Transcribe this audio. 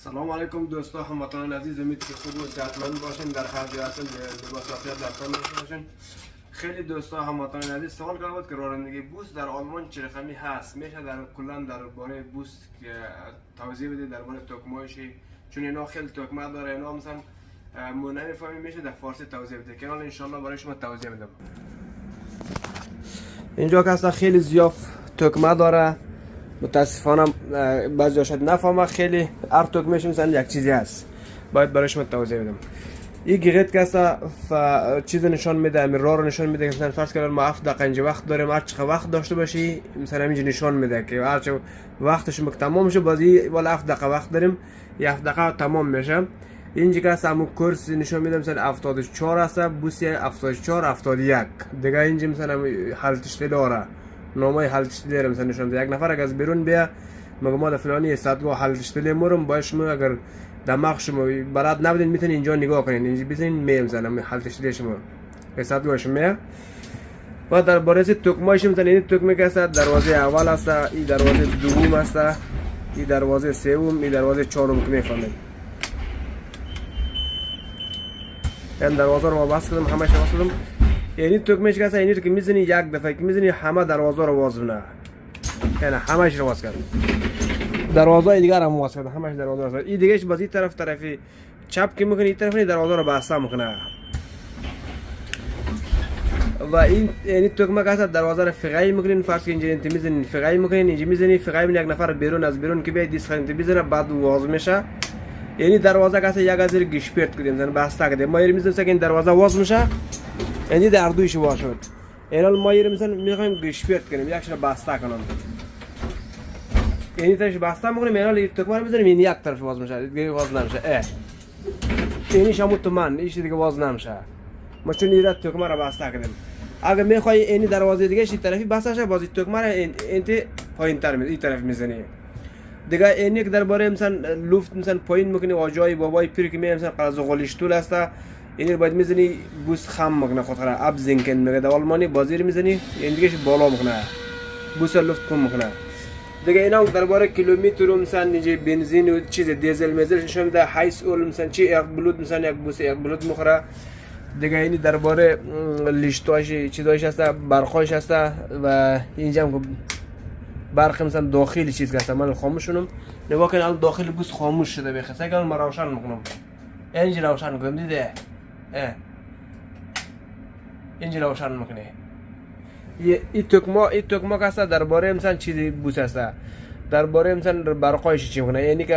سلام علیکم دوستا هموطنان عزیز، امید که خوب و صحتمند باشین، در هر جای هستین لباس عافیت در تن داشته باشین. خیلی دوستا هموطنان عزیز سوال کرده بود که رانندگی بوس در آلمان چه رقمی هست، میشه در کلا درباره بوس که توضیح بده درباره تکمه‌اش، چون اینا خیلی تکمه داره، اینا مثلا ما نمیفهمیم، میشه در فارسی توضیح بده که ان شاء الله برای شما توضیح بدم. اینجا که اصلا خیلی زیاد تکمه داره، متاسفانه بعضی شاید نفهمه، خیلی هر تکمه‌اش مثلا یک چیزی هست، باید برای شما توضیح بدم. این گیرت که اصلا چیز نشان میده، امیر راه رو نشان میده که مثلا فرض کردن ما 7 دقیقه اینجا وقت داریم، هر چقدر وقت داشته باشی مثلا اینجا نشان میده که هر چه وقتش تمام میشه، بازی والا 7 دقیقه وقت داریم، 7 دقیقه تمام میشه. اینجا که اصلا همون کورس نشان میده مثلا 74 هست، بوسی 74 71 دیگه. اینجا مثلا حالتش داره، نامای حالتش داره، مثلا نشان میده یک نفر اگه از بیرون بیا مگه ما در فلانی ساعتگاه حالتش میرم، باید شما اگر دماغ شما بلد نبودین میتونین اینجا نگاه کنین، اینجا بزنین می مثلا حالتش دی شما ساعتگاه شما. و در باره تکمه‌اش مثلا این تکمه که است دروازه اول است، این دروازه دوم است، این دروازه سوم، این دروازه چهارم که میفهمید. این دروازه رو ما باز کردم، همش باز کردم. یعنی تکمه‌اش که است اینی که میزنی یک دفعه که میزنی همه دروازه رو باز نه، یعنی همش رو باز کردم. دروازه دیگر هم باز کردم، همش دروازه باز. این دیگهش باز این طرفی چپ که میکنی، این طرف دروازه رو بسته میکنه. و این یعنی تکمه که است دروازه رو فقایی میکنین، فرض که اینجا انت میزنین فقایی میکنین، اینجا میزنی فقایی میکنین، یک نفر بیرون از بیرون که بیاد دیسخ انت بزنه بعد واز میشه. یعنی دروازه که است یک از گشپرت کردیم مثلا بسته کردیم، ما میذاریم که این دروازه واز میشه، یعنی در دویش واز شد. الان ما مثلا میخوایم گشپرت کنیم، یکش رو بسته کنم، یعنی طرفش بسته میکنیم، الان تکمه رو میذاریم این یک طرف واز میشه، دیگه واز نمیشه. اینی شامو تو من ایش دیگه واز نمیشه، ما چون این تکمه رو بسته کردیم. اگه میخوای اینی دروازه دیگه این طرفی بسته شه، بازی تکمه رو انت پایین تر این طرف میزنی دیگه. اینی که درباره مثلا لفت مثلا پایین میکنی، واجای بابای پیر که مثلا قرض غلیشتول است، اینی باید میزنی بوس خم میکنه، خاطر اب زینکن میگه در آلمانی بازی رو میزنی، این دیگه بالا میکنه، بوس لفت کم میکنه دیگه. اینا درباره کیلومتر مثلا اینجا بنزین و چیز دیزل میزل نشون میده، هایس اول مثلا چی یک بلوت مثلا یک بوس یک بلوت میخوره دیگه. اینی درباره لیشتاش چیزایش هست، برقاش هست. و اینجا هم برق مثلا داخلی چیز هست، من خاموشونم نگاه کن، الان داخل بوس خاموش شده بخاطر اینکه من روشن میکنم، اینجا روشن میکنم دیده، اینجا روشن میکنه. این تکمه که هست درباره مثلا چیزی بوس هست، درباره مثلا برقایش چی میکنه، یعنی که